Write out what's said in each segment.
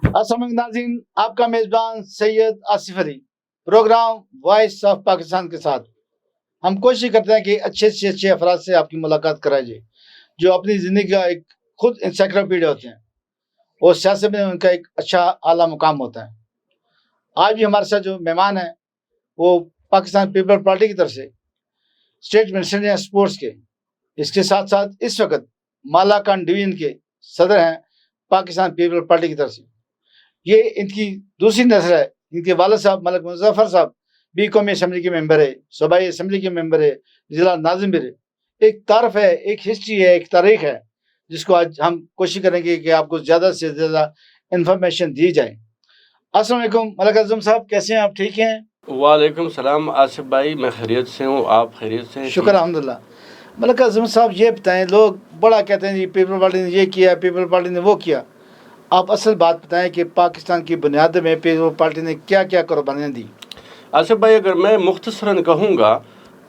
السلام علیکم ناظرین، آپ کا میزبان سید آصف علی، پروگرام وائس آف پاکستان کے ساتھ ہم کوشش کرتے ہیں کہ اچھے سے اچھے افراد سے آپ کی ملاقات کرائی جائے جو اپنی زندگی کا ایک خود انسائکلوپیڈیا ہوتے ہیں اور سیاست میں ان کا ایک اچھا اعلیٰ مقام ہوتا ہے۔ آج بھی ہمارے ساتھ جو مہمان ہیں وہ پاکستان پیپل پارٹی کی طرف سے اسٹیٹ منسٹر ہیں اسپورٹس کے، اس کے ساتھ ساتھ اس وقت مالاکان ڈویژن کے صدر ہیں پاکستان پیپل پارٹی کی طرف سے۔ یہ ان کی دوسری نظر ہے۔ ان کے والد صاحب ملک مظفر صاحب بھی قومی اسمبلی کے ممبر ہے، صوبائی اسمبلی کے ممبر ہے، ضلع ناظم بھی ہے۔ ایک تعارف ہے، ایک ہسٹری ہے، ایک تاریخ ہے جس کو آج ہم کوشش کریں گے کہ آپ کو زیادہ سے زیادہ انفارمیشن دی جائے۔ السلام علیکم ملک اعظم صاحب، کیسے ہیں آپ؟ ٹھیک ہیں؟ وعلیکم السلام آصف بھائی، میں خیریت سے ہوں، آپ خیریت سے ہیں؟ شکر الحمدللہ۔ ملک اعظم صاحب یہ بتائیں، لوگ بڑا کہتے ہیں جی پیپل پارٹی نے یہ کیا، پیپل پارٹی نے وہ کیا، آپ اصل بات بتائیں کہ پاکستان کی بنیاد میں پیپل پارٹی نے کیا کیا قربانیاں دی؟ آصف بھائی اگر میں مختصراً کہوں گا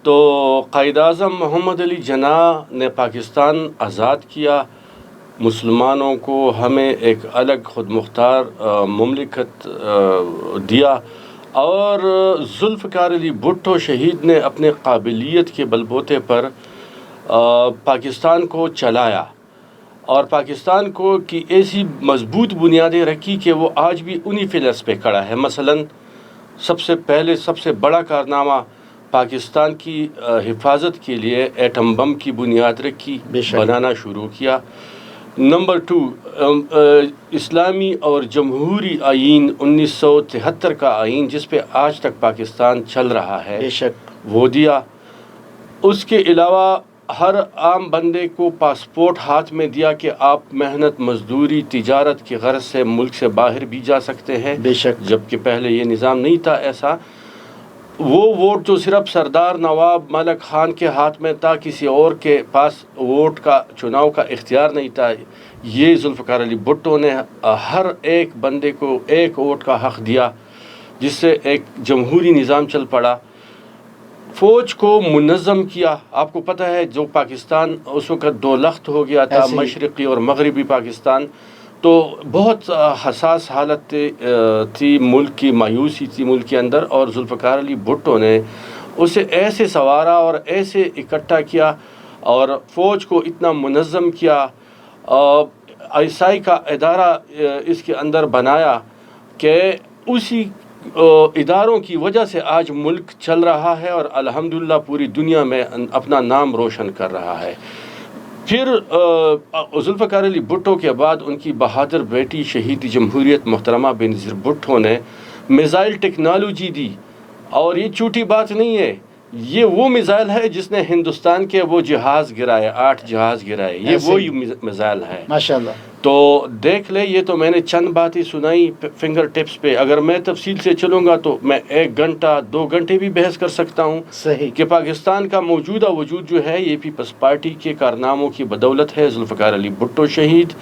تو قائد اعظم محمد علی جناح نے پاکستان آزاد کیا، مسلمانوں کو ہمیں ایک الگ خود مختار مملکت دیا، اور ذوالفقار علی بھٹو شہید نے اپنے قابلیت کے بل بوتے پر پاکستان کو چلایا، اور پاکستان کو کی ایسی مضبوط بنیادیں رکھی کہ وہ آج بھی انہی فلرس پہ کھڑا ہے۔ مثلاً سب سے بڑا کارنامہ پاکستان کی حفاظت کے لیے ایٹم بم کی بنیاد رکھی، بنانا شروع کیا۔ نمبر 2، اسلامی اور جمہوری آئین 1973 کا آئین جس پہ آج تک پاکستان چل رہا ہے، وہ دیا۔ اس کے علاوہ ہر عام بندے کو پاسپورٹ ہاتھ میں دیا کہ آپ محنت مزدوری تجارت کی غرض سے ملک سے باہر بھی جا سکتے ہیں، جبکہ پہلے یہ نظام نہیں تھا ایسا۔ وہ ووٹ جو صرف سردار نواب ملک خان کے ہاتھ میں تھا، کسی اور کے پاس ووٹ کا چناؤ کا اختیار نہیں تھا، یہ ذوالفقار علی بھٹو نے ہر ایک بندے کو ایک ووٹ کا حق دیا، جس سے ایک جمہوری نظام چل پڑا۔ فوج کو منظم کیا۔ آپ کو پتہ ہے جو پاکستان اس وقت دو لخت ہو گیا تھا، مشرقی اور مغربی پاکستان، تو بہت حساس حالت تھی، ملک کی مایوسی تھی ملک کے اندر، اور ذوالفقار علی بھٹو نے اسے ایسے سنوارا اور ایسے اکٹھا کیا اور فوج کو اتنا منظم کیا، آئی کا ادارہ اس کے اندر بنایا کہ اسی اداروں کی وجہ سے آج ملک چل رہا ہے اور الحمدللہ پوری دنیا میں اپنا نام روشن کر رہا ہے۔ پھر ذوالفقار علی بھٹو کے بعد ان کی بہادر بیٹی شہید جمہوریت محترمہ بینظیر بھٹو نے میزائل ٹیکنالوجی دی، اور یہ چھوٹی بات نہیں ہے، یہ وہ میزائل ہے جس نے ہندوستان کے وہ جہاز گرائے، 8 جہاز گرائے، یہ وہی میزائل ہے ماشاءاللہ۔ تو دیکھ لے، یہ تو میں نے چند باتیں سنائی فنگر ٹپس پہ، اگر میں تفصیل سے چلوں گا تو میں 1 گھنٹہ 2 گھنٹے بھی بحث کر سکتا ہوں کہ پاکستان کا موجودہ وجود جو ہے یہ پیپلز پارٹی کے کارناموں کی بدولت ہے۔ ذوالفقار علی بھٹو شہید،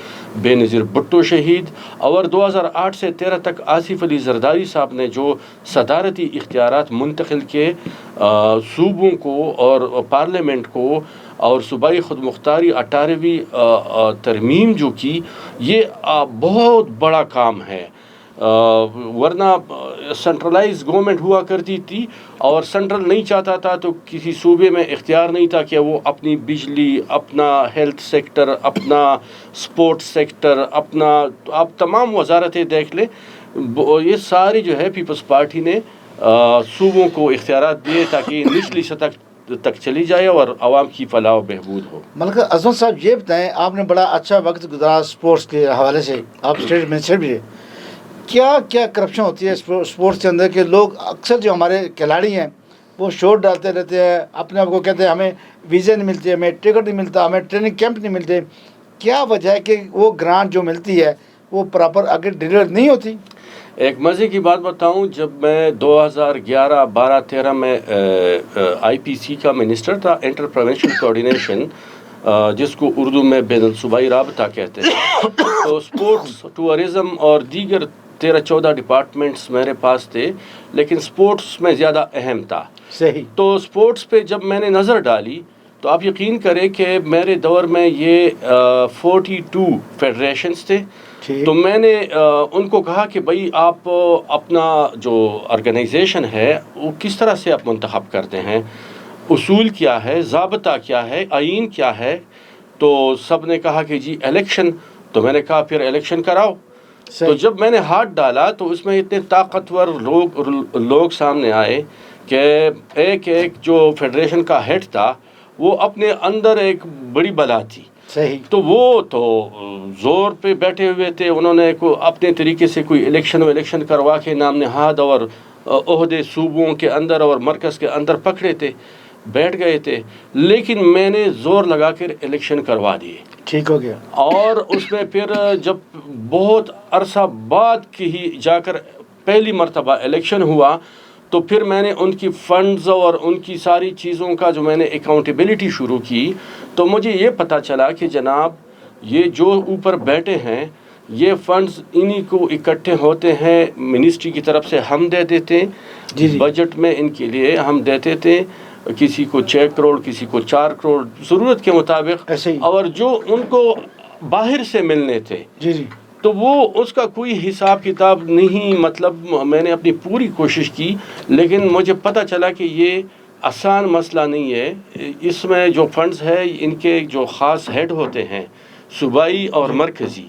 بینظیر بھٹو شہید، اور 2008 سے 13 تک آصف علی زرداری صاحب نے جو صدارتی اختیارات منتقل کیے صوبوں کو اور پارلیمنٹ کو، اور صوبائی خود مختاری 18ویں ترمیم جو کی، یہ بہت بڑا کام ہے۔ ورنہ سینٹرلائز گورنمنٹ ہوا کرتی تھی، اور سینٹرل نہیں چاہتا تھا تو کسی صوبے میں اختیار نہیں تھا کہ وہ اپنی بجلی، اپنا ہیلتھ سیکٹر، اپنا سپورٹ سیکٹر، اپنا، آپ تمام وزارتیں دیکھ لیں، یہ ساری جو ہے پیپلز پارٹی نے صوبوں کو اختیارات دیے تاکہ نچلی سطح تک چلی جائے اور عوام کی فلاح و بہبود ہو۔ ملک اعظم صاحب یہ بتائیں، آپ نے بڑا اچھا وقت گزارا سپورٹس کے حوالے سے، آپ اسٹیٹ منسٹر بھی ہے، کیا کیا کرپشن ہوتی ہے سپورٹس کے اندر کہ لوگ اکثر جو ہمارے کھلاڑی ہیں وہ شوٹ ڈالتے رہتے ہیں، اپنے آپ کو کہتے ہیں ہمیں ویزے نہیں ملتے، ہمیں ٹکٹ نہیں ملتا، ہمیں ٹریننگ کیمپ نہیں ملتے، کیا وجہ ہے کہ وہ گرانٹ جو ملتی ہے وہ پراپر آگے ڈیلیور نہیں ہوتی؟ ایک مزے کی بات بتاؤں، جب میں 2011 12 13 میں آئی پی سی کا منسٹر تھا، انٹر پروونشل کوآرڈینیشن، جس کو اردو میں بین الصوبائی رابطہ کہتے ہیں، تو سپورٹس، ٹورزم اور دیگر 13-14 ڈپارٹمنٹس میرے پاس تھے، لیکن سپورٹس میں زیادہ اہم تھا۔ صحیح۔ تو سپورٹس پہ جب میں نے نظر ڈالی تو آپ یقین کریں کہ میرے دور میں یہ 42 فیڈریشنز تھے. تو میں نے ان کو کہا کہ بھائی آپ اپنا جو آرگنائزیشن ہے وہ کس طرح سے آپ منتخب کرتے ہیں, اصول کیا ہے, ضابطہ کیا ہے, آئین کیا ہے. تو سب نے کہا کہ جی الیکشن. تو میں نے کہا پھر الیکشن کراؤ. تو جب میں نے ہاتھ ڈالا تو اس میں اتنے طاقتور لوگ سامنے آئے کہ ایک جو فیڈریشن کا ہیڈ تھا وہ اپنے اندر ایک بڑی بلا تھی. صحیح. تو وہ تو زور پہ بیٹھے ہوئے تھے, انہوں نے اپنے طریقے سے کوئی الیکشن کروا کے نام نہاد اور عہدے صوبوں کے اندر اور مرکز کے اندر پکڑے تھے, بیٹھ گئے تھے. لیکن میں نے زور لگا کر الیکشن کروا دیے. ٹھیک ہو گیا. اور اس میں پھر جب بہت عرصہ بعد کی جا کر پہلی مرتبہ الیکشن ہوا تو پھر میں نے ان کی فنڈز اور ان کی ساری چیزوں کا جو میں نے اکاؤنٹیبلٹی شروع کی تو مجھے یہ پتہ چلا کہ جناب یہ جو اوپر بیٹھے ہیں یہ فنڈز انہی کو اکٹھے ہوتے ہیں, منسٹری کی طرف سے ہم دے دیتے, بجٹ میں ان کے لیے ہم دیتے تھے, کسی کو 6 کروڑ کسی کو 4 کروڑ ضرورت کے مطابق, اور جو ان کو باہر سے ملنے تھے تو وہ اس کا کوئی حساب کتاب نہیں. مطلب میں نے اپنی پوری کوشش کی لیکن مجھے پتہ چلا کہ یہ آسان مسئلہ نہیں ہے. اس میں جو فنڈز ہے ان کے جو خاص ہیڈ ہوتے ہیں صوبائی اور مرکزی,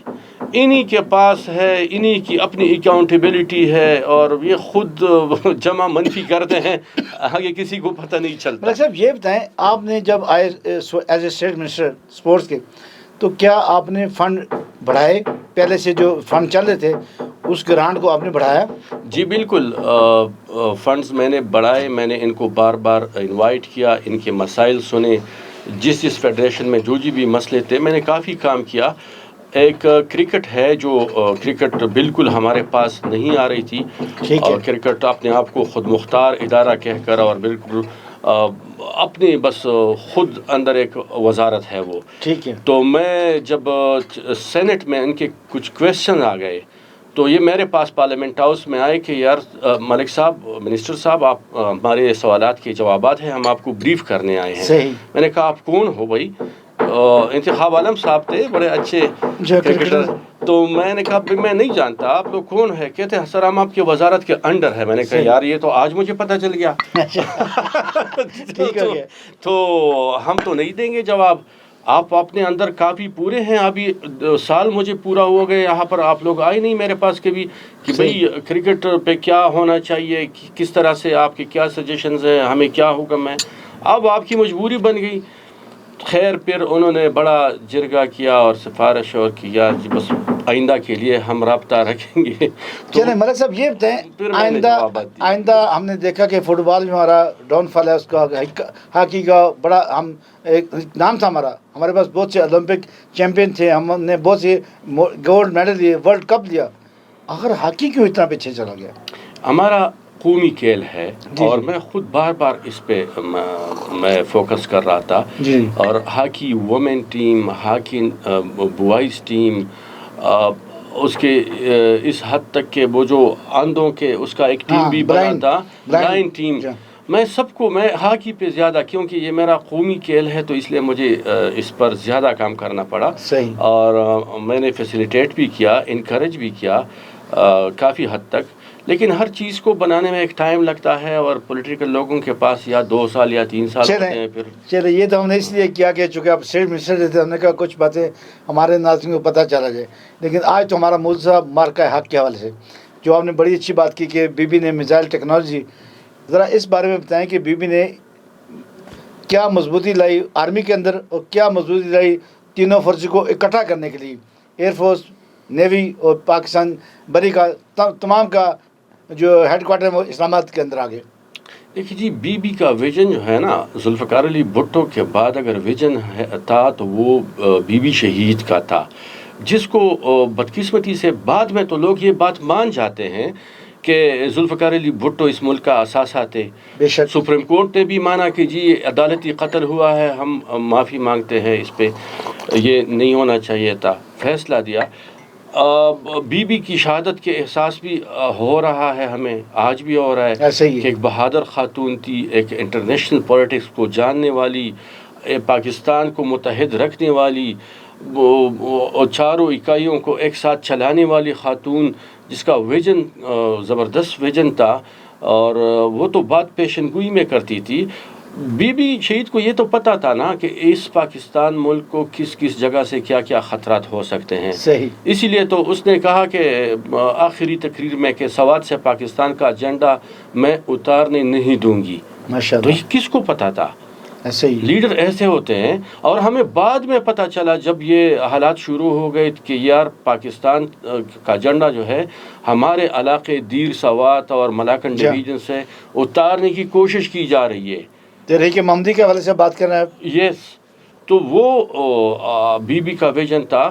انہی کے پاس ہے, انہی کی اپنی اکاؤنٹیبلٹی ہے اور یہ خود جمع منفی کرتے ہیں, آگے کسی کو پتہ نہیں چلتا. ملک صاحب یہ بتائیں, آپ نے جب آئے as a state minister sports کے تو کیا آپ نے فنڈ بڑھائے؟ پہلے سے جو فنڈ چل رہے تھے اس گرانٹ کو آپ نے بڑھایا؟ جی بالکل, فنڈز میں نے بڑھائے. میں نے ان کو بار بار انوائٹ کیا, ان کے مسائل سنے, جس فیڈریشن میں جو بھی مسئلے تھے میں نے کافی کام کیا. ایک کرکٹ ہے جو کرکٹ بالکل ہمارے پاس نہیں آ رہی تھی, اور کرکٹ اپنے آپ کو خود مختار ادارہ کہہ کر اور بالکل اپنی بس خود اندر ایک وزارت ہے وہ. ٹھیک ہے. تو میں جب سینٹ میں ان کے کچھ کویشچن آ گئے تو یہ میرے پاس پارلیمنٹ ہاؤس میں آئے کہ یار ملک صاحب, منسٹر صاحب, آپ ہمارے سوالات کے جوابات ہیں, ہم آپ کو بریف کرنے آئے ہیں. صحیح. میں نے کہا آپ کون ہو بھائی؟ انتخاب عالم صاحب تھے, بڑے اچھے کرکٹر. تو میں نے کہا میں نہیں جانتا آپ لوگ کون ہے. کہتے ہیں سر ہم آپ کی وزارت کے انڈر ہے. میں نے کہا یار یہ تو آج مجھے پتہ چل گیا. تو ہم تو نہیں دیں گے جواب, آپ اپنے اندر کافی پورے ہیں. ابھی سال مجھے پورا ہو گئے یہاں پر, آپ لوگ آئے نہیں میرے پاس کبھی کہ بھئی کرکٹ پہ کیا ہونا چاہیے, کس طرح سے آپ کے کیا سجیشنز ہیں, ہمیں کیا حکم ہے. اب آپ کی مجبوری بن گئی. خیر پھر انہوں نے بڑا جرگہ کیا اور سفارش اور کیا جی بس آئندہ کے لیے ہم رابطہ رکھیں گے. چلیں ملک صاحب یہ بتائیں, آئندہ ہم نے دیکھا کہ فٹ بال میں ہمارا ڈاؤن فال ہے, اس کا ہاکی کا بڑا ہم ایک نام تھا ہمارے پاس بہت سے اولمپک چیمپئن تھے, ہم نے بہت سے گولڈ میڈل لیے, ورلڈ کپ لیا. اگر ہاکی کیوں اتنا پیچھے چلا گیا؟ ہمارا قومی کھیل ہے اور میں خود بار بار اس پہ میں فوکس کر رہا تھا. اور hockey women team, hockey boys team, اس کے اس حد تک کہ وہ جو اندھوں کے اس کا ایک ٹیم بھی بنا تھا, بلائنڈ ٹیم. میں ہاکی پہ زیادہ, کیونکہ یہ میرا قومی کھیل ہے تو اس لیے مجھے اس پر زیادہ کام کرنا پڑا. اور میں نے فیسیلیٹیٹ بھی کیا, انکریج بھی کیا کافی حد تک. لیکن ہر چیز کو بنانے میں ایک ٹائم لگتا ہے اور پولیٹیکل لوگوں کے پاس یا 2 سال یا 3 سال ہوتے ہیں. پھر چلے یہ تو ہم نے اس لیے کیا کہ چونکہ آپ اسٹیٹ منسٹر تھے, ہم نے کہا کچھ باتیں ہمارے ناظرین کو پتہ چلا جائے. لیکن آج تو ہمارا موضوع مارکہ حق کے حوالے سے جو آپ نے بڑی اچھی بات کی کہ بی بی نے میزائل ٹیکنالوجی, ذرا اس بارے میں بتائیں کہ بی بی نے کیا مضبوطی لائی آرمی کے اندر اور کیا مضبوطی لائی تینوں فورسز کو اکٹھا کرنے کے لیے, ایئر فورس, نیوی اور پاکستان بری کا تمام کا جو ہیڈ کوارٹر ہے وہ اسلام آباد کے اندر آ گئے. دیکھیے جی, بی بی کا ویژن جو ہے نا, ذوالفقار علی بھٹو کے بعد اگر ویژن تھا تو وہ بی بی شہید کا تھا, جس کو بدقسمتی سے بعد میں تو لوگ یہ بات مان جاتے ہیں کہ ذوالفقار علی بھٹو اس ملک کا اثاثہ تھے. سپریم کورٹ نے بھی مانا کہ جی عدالتی قتل ہوا ہے, ہم معافی مانگتے ہیں, اس پہ یہ نہیں ہونا چاہیے تھا, فیصلہ دیا. بی بی کی شہادت کے احساس بھی ہو رہا ہے, ہمیں آج بھی ہو رہا ہے کہ ایک بہادر خاتون تھی, ایک انٹرنیشنل پولیٹکس کو جاننے والی, پاکستان کو متحد رکھنے والی اور چاروں اکائیوں کو ایک ساتھ چلانے والی خاتون، جس کا ویژن زبردست ویژن تھا، اور وہ تو بات پیشن گوئی میں کرتی تھی۔ بی بی شہید کو یہ تو پتہ تھا نا کہ اس پاکستان ملک کو کس کس جگہ سے کیا کیا خطرات ہو سکتے ہیں، صحیح، اسی لیے تو اس نے کہا کہ آخری تقریر میں کہ سوات سے پاکستان کا ایجنڈا میں اتارنے نہیں دوں گی۔ ماشاء تو اللہ، یہ کس کو پتہ تھا؟ ایسے ہی لیڈر ایسے ہوتے ہیں۔ اور ہمیں بعد میں پتہ چلا جب یہ حالات شروع ہو گئے کہ یار پاکستان کا ایجنڈا جو ہے ہمارے علاقے دیر، سوات اور ملاکنڈ ڈویژن سے اتارنے کی کوشش کی جا رہی ہے۔ تحریک محمدی کے حوالے سے بات کر رہے ہیں آپ؟ یس، تو وہ بی بی کا ویژن تھا۔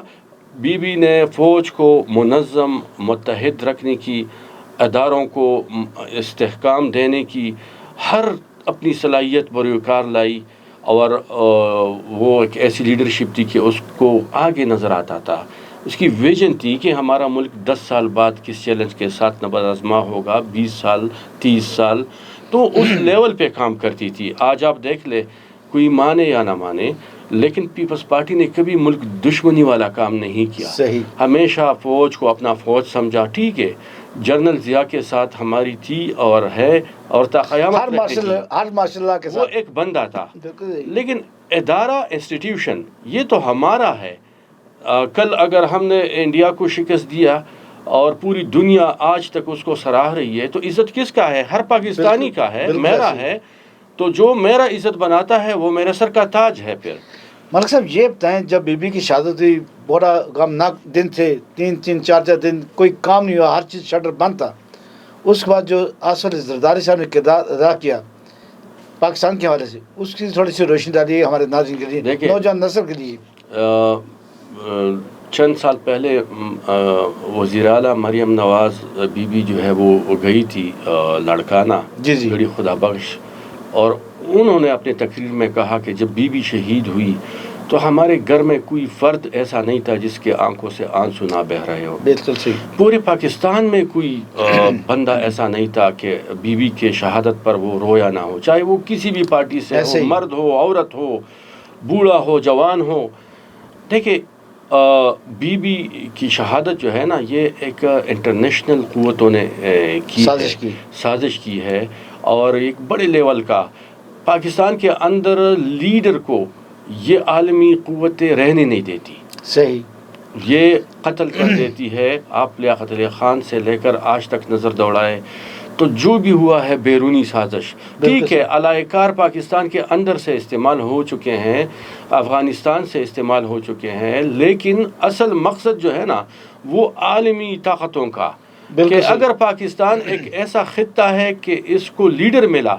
بی بی نے فوج کو منظم، متحد رکھنے کی، اداروں کو استحکام دینے کی ہر اپنی صلاحیت بروکار لائی، اور وہ ایک ایسی لیڈرشپ تھی کہ اس کو آگے نظر آتا تھا۔ اس کی ویژن تھی کہ ہمارا ملک 10 سال بعد کس چیلنج کے ساتھ نبرد آزما ہوگا، 20 سال، 30 سال، تو اس لیول پہ کام کرتی تھی۔ آج آپ دیکھ لیں، کوئی مانے یا نہ مانے، لیکن پیپلز پارٹی نے کبھی ملک دشمنی والا کام نہیں کیا۔ صحیح، ہمیشہ فوج کو اپنا فوج سمجھا۔ ٹھیک ہے، جنرل ضیاء کے ساتھ ہماری تھی اور ہے اور تا قیامت ہر ماشاء اللہ کے وہ ساتھ ایک بندہ تھا، بالکل، لیکن ادارہ، انسٹیٹیوشن یہ تو ہمارا ہے۔ کل اگر ہم نے انڈیا کو شکست دیا اور پوری دنیا آج تک اس کو سراہ رہی ہے، تو عزت کس کا ہے؟ ہر پاکستانی کا ہے، بالکل میرا ایسے ہی۔ ہے۔ تو جو میرا عزت بناتا ہے وہ میرے سر کا تاج ہے۔ پھر ملک صاحب یہ بتائیں، جب بی بی کی شہادت ہوئی بڑا غمناک دن تھے، 3-4 دن کوئی کام نہیں ہوا، ہر چیز شٹر بند تھا۔ اس کے بعد جو آصف علی زرداری صاحب نے کردار ادا کیا پاکستان کے حوالے سے، اس کی تھوڑی سی روشنی ڈالی ہے ہمارے ناظرین کے لیے، دیکھیں، نوجوان نسل کے لیے۔ چند سال پہلے وزیر اعلیٰ مریم نواز بی بی جو ہے وہ گئی تھی لاڑکانہ، جی جی، بڑی خدا بخش، اور انہوں نے اپنے تقریر میں کہا کہ جب بی بی شہید ہوئی تو ہمارے گھر میں کوئی فرد ایسا نہیں تھا جس کے آنکھوں سے آنسو نہ بہہ رہے ہو۔ بالکل صحیح، پورے پاکستان میں کوئی بندہ ایسا نہیں تھا کہ بی بی کے شہادت پر وہ رویا نہ ہو، چاہے وہ کسی بھی پارٹی سے ایسے ہو، ہی۔ مرد ہو، عورت ہو، بوڑھا ہو، جوان ہو۔ دیکھیں، بی بی کی شہادت جو ہے نا، یہ ایک انٹرنیشنل قوتوں نے کی سازش کی ہے، اور ایک بڑے لیول کا پاکستان کے اندر لیڈر کو یہ عالمی قوتیں رہنے نہیں دیتی، صحیح، یہ قتل کر دیتی ہے۔ آپ لیاقت علی خان سے لے کر آج تک نظر دوڑائے تو جو بھی ہوا ہے بیرونی سازش۔ ٹھیک ہے، علائے کار پاکستان کے اندر سے استعمال ہو چکے ہیں، افغانستان سے استعمال ہو چکے ہیں، لیکن اصل مقصد جو ہے نا وہ عالمی طاقتوں کا، کہ اگر پاکستان ایک ایسا خطہ ہے کہ اس کو لیڈر ملا،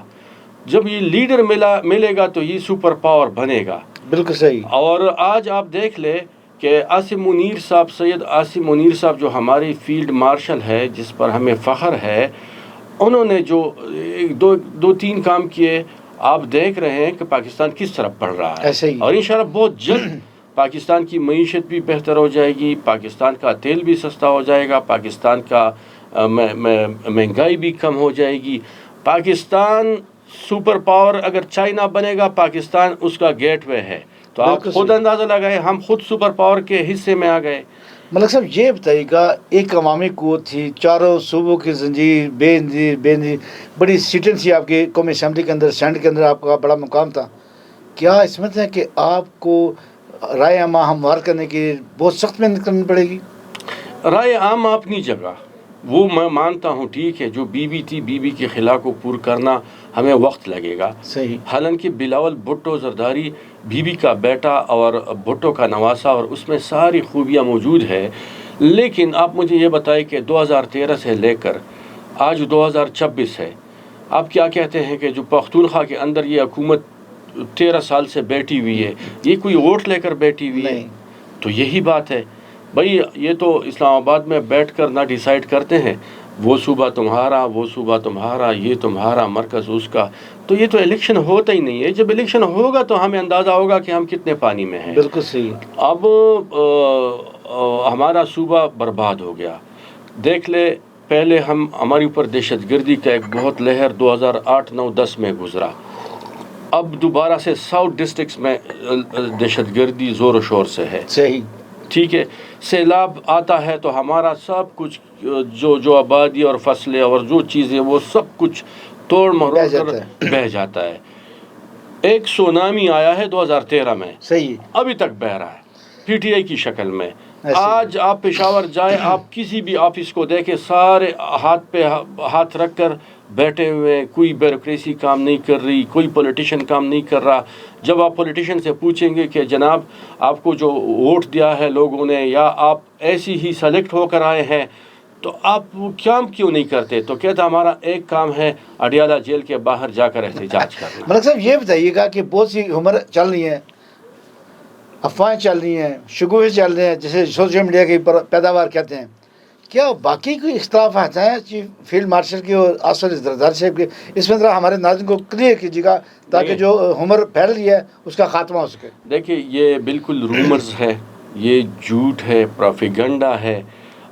جب یہ لیڈر ملے گا تو یہ سپر پاور بنے گا۔ بالکل صحیح۔ اور آج آپ دیکھ لیں کہ عاصم منیر صاحب، سید عاصم منیر صاحب جو ہمارے فیلڈ مارشل ہے، جس پر ہمیں فخر ہے، انہوں نے جو 2-3 کام کیے، آپ دیکھ رہے ہیں کہ پاکستان کس طرف بڑھ رہا ہے، اور انشاءاللہ بہت جلد پاکستان کی معیشت بھی بہتر ہو جائے گی، پاکستان کا تیل بھی سستا ہو جائے گا، پاکستان کا مہنگائی بھی کم ہو جائے گی۔ پاکستان سپر پاور اگر چائنا بنے گا، پاکستان اس کا گیٹ وے ہے۔ تو آپ خود اندازہ لگائے، ہم خود سپر پاور کے حصے میں آ گئے۔ ملک صاحب یہ بتائیے گا، ایک عوامی قوت تھی، چاروں صوبوں کی زنجیر، بے نظیر بڑی سیٹیں تھی آپ کی قومی اسمبلی کے اندر، سینٹ کے اندر آپ کا بڑا مقام تھا۔ کیا اس میں ہے کہ آپ کو رائے عامہ ہموار کرنے کی بہت سخت محنت کرنی پڑے گی؟ رائے عامہ اپنی جگہ، وہ میں مانتا ہوں، ٹھیک ہے، جو بی بی تھی، بی بی کے خلا کو پور کرنا ہمیں وقت لگے گا۔ صحیح، حالانکہ بلاول بھٹو زرداری بی بی کا بیٹا اور بھٹو کا نواسا، اور اس میں ساری خوبیاں موجود ہے، لیکن آپ مجھے یہ بتائیں کہ 2013 سے لے کر آج 2026 ہے، آپ کیا کہتے ہیں کہ جو پختونخوا کے اندر یہ حکومت 13 سال سے بیٹھی ہوئی ہے، یہ کوئی ووٹ لے کر بیٹھی ہوئی ہے؟ تو یہی بات ہے بھائی، یہ تو اسلام آباد میں بیٹھ کر نہ ڈیسائیڈ کرتے ہیں وہ صوبہ تمہارا، وہ صوبہ تمہارا، یہ تمہارا، مرکز اس کا، تو یہ تو الیکشن ہوتا ہی نہیں ہے۔ جب الیکشن ہوگا تو ہمیں اندازہ ہوگا کہ ہم کتنے پانی میں ہیں۔ بالکل صحیح۔ اب ہمارا صوبہ برباد ہو گیا، دیکھ لے، پہلے ہمارے اوپر دہشت گردی کا ایک بہت لہر 2008-9-10 میں گزرا، اب دوبارہ سے ساؤتھ ڈسٹرکٹس میں دہشت گردی زور و شور سے ہے. صحیح. ٹھیک ہے. سیلاب آتا ہے تو ہمارا سب کچھ جو آبادی اور فصلیں اور جو چیزیں وہ سب کچھ توڑ مروڑ کر بہہ جاتا ہے. ایک سونامی آیا ہے 2013 میں. صحیح. ابھی تک بہہ رہا ہے پی ٹی آئی کی شکل میں. آج آپ پشاور جائیں, آپ کسی بھی آفس کو دیکھیں, سارے ہاتھ پہ ہاتھ رکھ کر بیٹھے ہوئے, کوئی بیوروکریسی کام نہیں کر رہی, کوئی پولیٹیشین کام نہیں کر رہا. جب آپ پولیٹیشین سے پوچھیں گے کہ جناب آپ کو جو ووٹ دیا ہے لوگوں نے, یا آپ ایسی ہی سلیکٹ ہو کر آئے ہیں, تو آپ کام کیوں نہیں کرتے؟ تو کہتا ہمارا ایک کام ہے اڈیالہ جیل کے باہر جا کر احتجاج کرنا. ملک صاحب یہ بتائیے گا کہ بہت سی عمر چل رہی ہیں, افواہیں چل رہی ہیں, شگوفے چل رہے ہیں, جسے سوشل میڈیا کی پیداوار کہتے ہیں, کیا باقی کوئی اختلافات ہیں چیف فیلڈ مارشل کی اور آصف زرداری صاحب کے؟ اس میں ذرا ہمارے ناظرین کو کلیئر کیجیے گا تاکہ جو عمر پھیل رہی ہے اس کا خاتمہ ہو سکے. دیکھیے یہ بالکل رومرز ہے, یہ جھوٹ ہے, پروپیگنڈا ہے,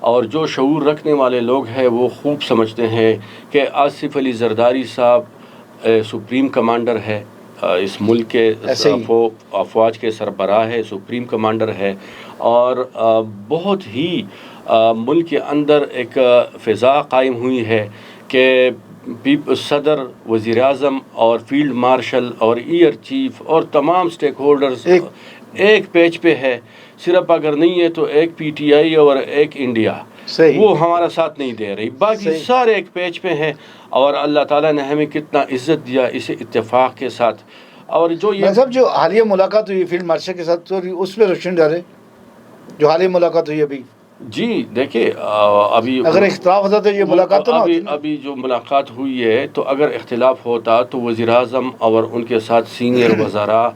اور جو شعور رکھنے والے لوگ ہیں وہ خوب سمجھتے ہیں کہ آصف علی زرداری صاحب سپریم کمانڈر ہے, اس ملک کے افواج کے سربراہ ہے, سپریم کمانڈر ہے, اور بہت ہی ملک کے اندر ایک فضا قائم ہوئی ہے کہ صدر, وزیر اعظم اور فیلڈ مارشل اور ایئر چیف اور تمام سٹیک ہولڈرز ایک پیج پہ ہے. صرف اگر نہیں ہے تو ایک پی ٹی آئی اور ایک انڈیا, وہ ہمارا ساتھ نہیں دے رہی, باقی سارے ایک پیج پہ ہیں. اور اللہ تعالیٰ نے ہمیں کتنا عزت دیا اسے اتفاق کے ساتھ. اور جو یہ سب جو حالیہ ملاقات ہوئی فیلڈ مارشل کے ساتھ, اس پہ روشنی ڈالے جو حالیہ ملاقات ہوئی ابھی. جی دیکھیے ابھی اگر اختلاف ہوتا تو یہ ملاقات تو ابھی جو ملاقات ہوئی ہے, تو اگر اختلاف ہوتا تو وزیر اعظم اور ان کے ساتھ سینئر وزراء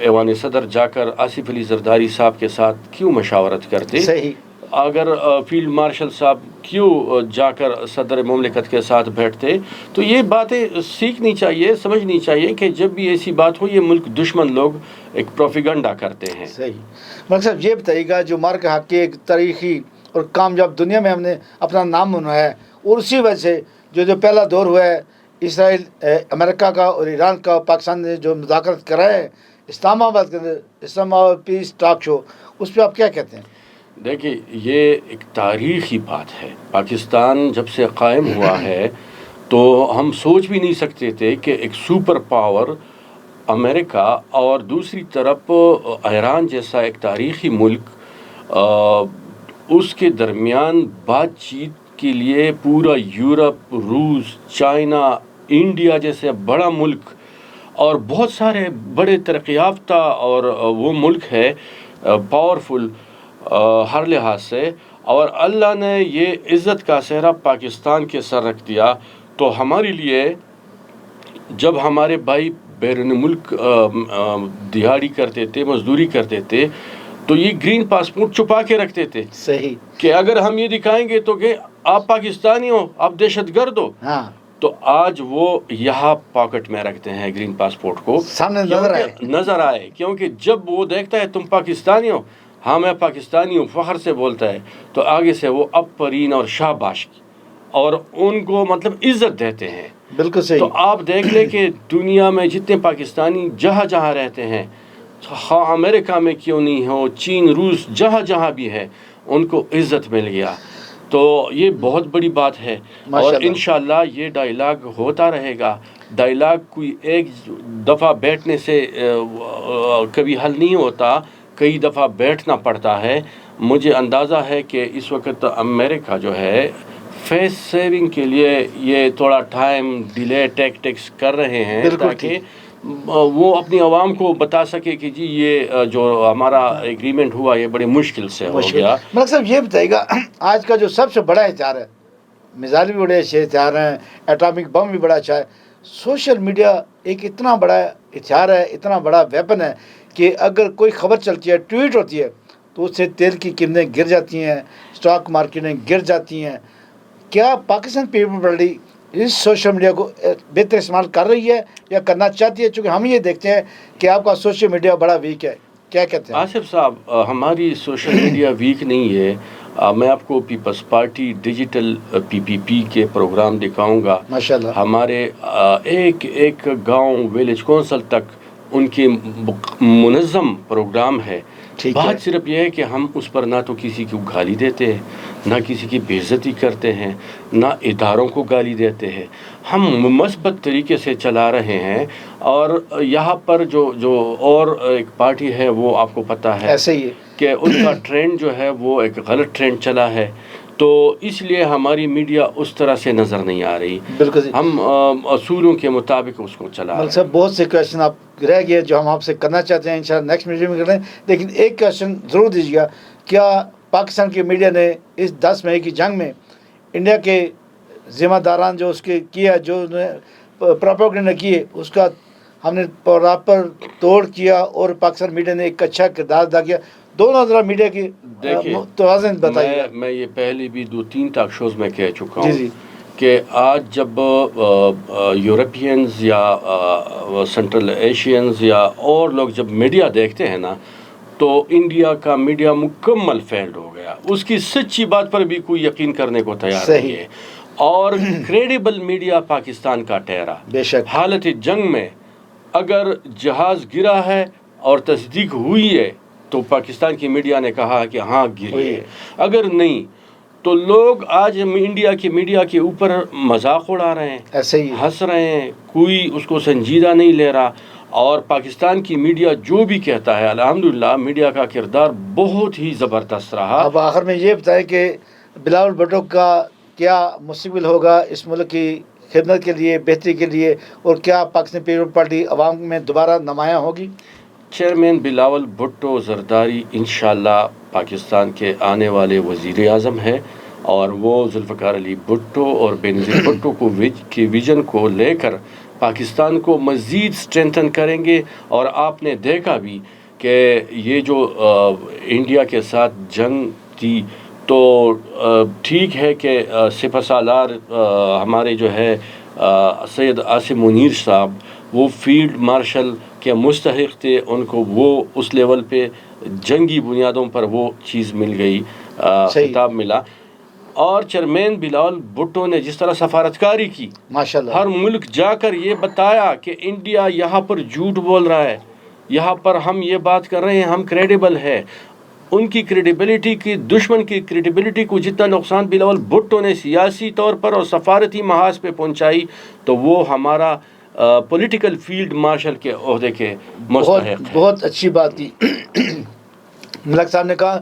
ایوان صدر جا کر آصف علی زرداری صاحب کے ساتھ کیوں مشاورت کرتے؟ صحیح. اگر فیلڈ مارشل صاحب کیوں جا کر صدر مملکت کے ساتھ بیٹھتے؟ تو یہ باتیں سیکھنی چاہیے, سمجھنی چاہیے کہ جب بھی ایسی بات ہو, یہ ملک دشمن لوگ ایک پروپیگنڈا کرتے ہیں. صحیح. ملک صاحب یہ بتائیے گا, جو مارک حق کی ایک تاریخی اور کامیاب دنیا میں ہم نے اپنا نام بنایا ہے, اور اسی وجہ سے جو پہلا دور ہوا ہے اسرائیل, امریکہ کا اور ایران کا, پاکستان نے جو مذاکرات کرائے ہیں اسلام آباد کے اندر, اسلام آباد پیس ٹاک شو, اس پہ آپ کیا کہتے ہیں؟ دیکھیے یہ ایک تاریخی بات ہے. پاکستان جب سے قائم ہوا ہے تو ہم سوچ بھی نہیں سکتے تھے کہ ایک سپر پاور امریکہ اور دوسری طرف ایران جیسا ایک تاریخی ملک, اس کے درمیان بات چیت کے لیے پورا یورپ, روس, چائنا, انڈیا جیسے بڑا ملک اور بہت سارے بڑے ترقی یافتہ اور وہ ملک ہے پاورفل ہر لحاظ سے, اور اللہ نے یہ عزت کا سہرا پاکستان کے سر رکھ دیا. تو ہمارے لیے جب ہمارے بھائی بیرون ملک دیہاڑی کرتے تھے, مزدوری کرتے تھے, تو یہ گرین پاسپورٹ چھپا کے رکھتے تھے. صحیح. کہ اگر ہم یہ دکھائیں گے تو کہ آپ پاکستانی ہو, آپ دہشت گرد ہو. ہاں. تو آج وہ یہاں پاکٹ میں رکھتے ہیں گرین پاسپورٹ کو, سامنے نظر آئے, کیونکہ جب وہ دیکھتا ہے تم پاکستانی ہو, ہاں میں پاکستانی ہوں, فخر سے بولتا ہے, تو آگے سے وہ اپرین اور شاباش اور ان کو مطلب عزت دیتے ہیں. بالکل صحیح. تو آپ دیکھ لیں کہ دنیا میں جتنے پاکستانی جہاں جہاں رہتے ہیں, ہاں امریکہ میں کیوں نہیں ہو, چین, روس, جہاں جہاں بھی ہے, ان کو عزت مل گیا. تو یہ بہت بڑی بات ہے, اور انشاءاللہ یہ ڈائلاگ ہوتا رہے گا. ڈائلاگ کوئی ایک دفعہ بیٹھنے سے کبھی حل نہیں ہوتا, کئی دفعہ بیٹھنا پڑتا ہے. مجھے اندازہ ہے کہ اس وقت امریکہ جو ہے فیس سیونگ کے لیے یہ تھوڑا ٹائم ڈیلے ٹیکٹکس کر رہے ہیں, تاکہ وہ اپنی عوام کو بتا سکے کہ جی یہ جو ہمارا ایگریمنٹ ہوا یہ بڑے مشکل سے ہو گیا. ملک صاحب یہ بتائیے گا, آج کا جو سب سے بڑا ہتھیار ہے, میزائل بھی بڑے اچھے ہتھیار ہیں, ایٹامک بم بھی بڑا اچھا ہے, سوشل میڈیا ایک اتنا بڑا ہتھیار ہے, اتنا بڑا ویپن ہے کہ اگر کوئی خبر چلتی ہے, ٹویٹ ہوتی ہے, تو اس سے تیل کی قیمتیں گر جاتی ہیں, اسٹاک مارکیٹیں گر جاتی ہیں. کیا پاکستان پیپل پارٹی اس سوشل میڈیا کو بہتر استعمال کر رہی ہے یا کرنا چاہتی ہے؟ چونکہ ہم یہ دیکھتے ہیں کہ آپ کا سوشل میڈیا بڑا ویک ہے, کیا کہتے ہیں؟ آصف صاحب, ہماری سوشل میڈیا ویک نہیں ہے, میں آپ کو پیپلز پارٹی ڈیجیٹل PPP کے پروگرام دکھاؤں گا. ماشاءاللہ ہمارے ایک ایک گاؤں ویلیج کونسل تک ان کے منظم پروگرام ہے. بات صرف یہ ہے کہ ہم اس پر نہ تو کسی کو گالی دیتے ہیں، نہ کسی کی بے عزتی کرتے ہیں، نہ اداروں کو گالی دیتے ہیں. ہم مثبت طریقے سے چلا رہے ہیں. اور یہاں پر جو اور ایک پارٹی ہے وہ آپ کو پتہ ہے ایسے ہی کہ ان کا ٹرینڈ جو ہے وہ ایک غلط ٹرینڈ چلا ہے. تو اس لیے ہماری میڈیا اس طرح سے نظر نہیں آ رہی. بالکل ہم اصولوں کے مطابق اس کو چلا رہے ہیں. صاحب بہت سے کویشچن آپ رہ گئے جو ہم آپ سے کرنا چاہتے ہیں، انشاءاللہ نیکسٹ میڈیا میں کریں. لیکن ایک کویشچن ضرور دیجیے گا، کیا پاکستان کی میڈیا نے اس 10 مئی کی جنگ میں انڈیا کے ذمہ داران جو اس کے کیا، جو پروپیگنڈا کیے، اس کا ہم نے پراپر توڑ کیا اور پاکستان میڈیا نے ایک اچھا کردار ادا کیا؟ دونوں ذرا میڈیا کی توازن بتائیے. میں یہ پہلے بھی 2-3 ٹاک شوز میں کہہ چکا ہوں جی کہ آج جب یورپینز یا سینٹرل ایشینز یا اور لوگ جب میڈیا دیکھتے ہیں نا، تو انڈیا کا میڈیا مکمل فیلڈ ہو گیا. اس کی سچی بات پر بھی کوئی یقین کرنے کو تیار نہیں ہے. اور کریڈیبل میڈیا پاکستان کا ٹھہرا. بے شک حالت جنگ میں اگر جہاز گرا ہے اور تصدیق ہوئی ہے تو پاکستان کی میڈیا نے کہا کہ ہاں گری ہے. اگر نہیں تو لوگ آج انڈیا کی میڈیا کے اوپر مذاق اڑا رہے ہیں، ایسے ہی ہنس رہے ہیں، کوئی اس کو سنجیدہ نہیں لے رہا. اور پاکستان کی میڈیا جو بھی کہتا ہے، الحمدللہ میڈیا کا کردار بہت ہی زبردست رہا. اب آخر میں یہ بتائیں کہ بلاول بھٹو کا کیا مستقبل ہوگا اس ملک کی خدمت کے لیے، بہتری کے لیے، اور کیا پاکستان پیپلز پارٹی عوام میں دوبارہ نمایاں ہوگی؟ چیئرمین بلاول بھٹو زرداری انشاءاللہ پاکستان کے آنے والے وزیر اعظم ہے. اور وہ ذوالفقار علی بھٹو اور بینظیر بھٹو کے ویژن کو لے کر پاکستان کو مزید سٹرینتھن کریں گے. اور آپ نے دیکھا بھی کہ یہ جو انڈیا کے ساتھ جنگ تھی تو ٹھیک ہے کہ سپہ سالار ہمارے جو ہے سید عاصم منیر صاحب وہ فیلڈ مارشل کے مستحق تھے، ان کو وہ اس لیول پہ جنگی بنیادوں پر وہ چیز مل گئی، خطاب ملا. اور چیئرمین بلاول بھٹو نے جس طرح سفارتکاری کی، ماشاءاللہ ہر ملک جا کر یہ بتایا کہ انڈیا یہاں پر جھوٹ بول رہا ہے، یہاں پر ہم یہ بات کر رہے ہیں، ہم کریڈیبل ہے. ان کی کریڈیبلٹی کی، دشمن کی کریڈیبلٹی کو جتنا نقصان بلاول بھٹو نے سیاسی طور پر اور سفارتی محاذ پہ پہنچائی، تو وہ ہمارا پولیٹیکل فیلڈ مارشل کے عہدے کے مستحق ہے. بہت اچھی بات کی. ملک صاحب نے کہا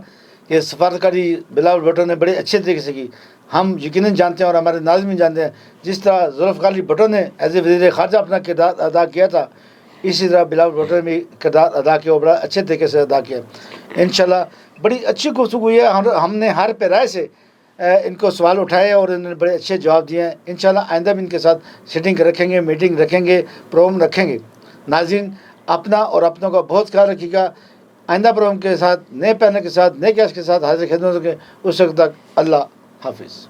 کہ سفارتکاری بلاول بھٹو نے بڑے اچھے طریقے سے کی. ہم یقیناً جانتے ہیں اور ہمارے ناظرین جانتے ہیں جس طرح ذوالفقار علی بھٹو نے ایز اے وزیر خارجہ اپنا کردار ادا کیا تھا، اسی طرح بلاول بھٹو نے بھی کردار ادا کیا اور بڑا اچھے طریقے سے ادا کیا. انشاءاللہ بڑی اچھی گفتگو ہوئی ہے. ہم نے ہر پیرائے سے ان کو سوال اٹھائے اور انہوں نے بڑے اچھے جواب دیے ہیں. انشاءاللہ آئندہ بھی ان کے ساتھ سیٹنگ رکھیں گے، میٹنگ رکھیں گے، پروگرام رکھیں گے. ناظرین اپنا اور اپنوں کا بہت خیال رکھیے گا. آئندہ پروگرام کے ساتھ، نئے پینل کے ساتھ، نئے گیسٹ کے ساتھ حاضر خدمت ہوگے. اس وقت تک اللہ حافظ.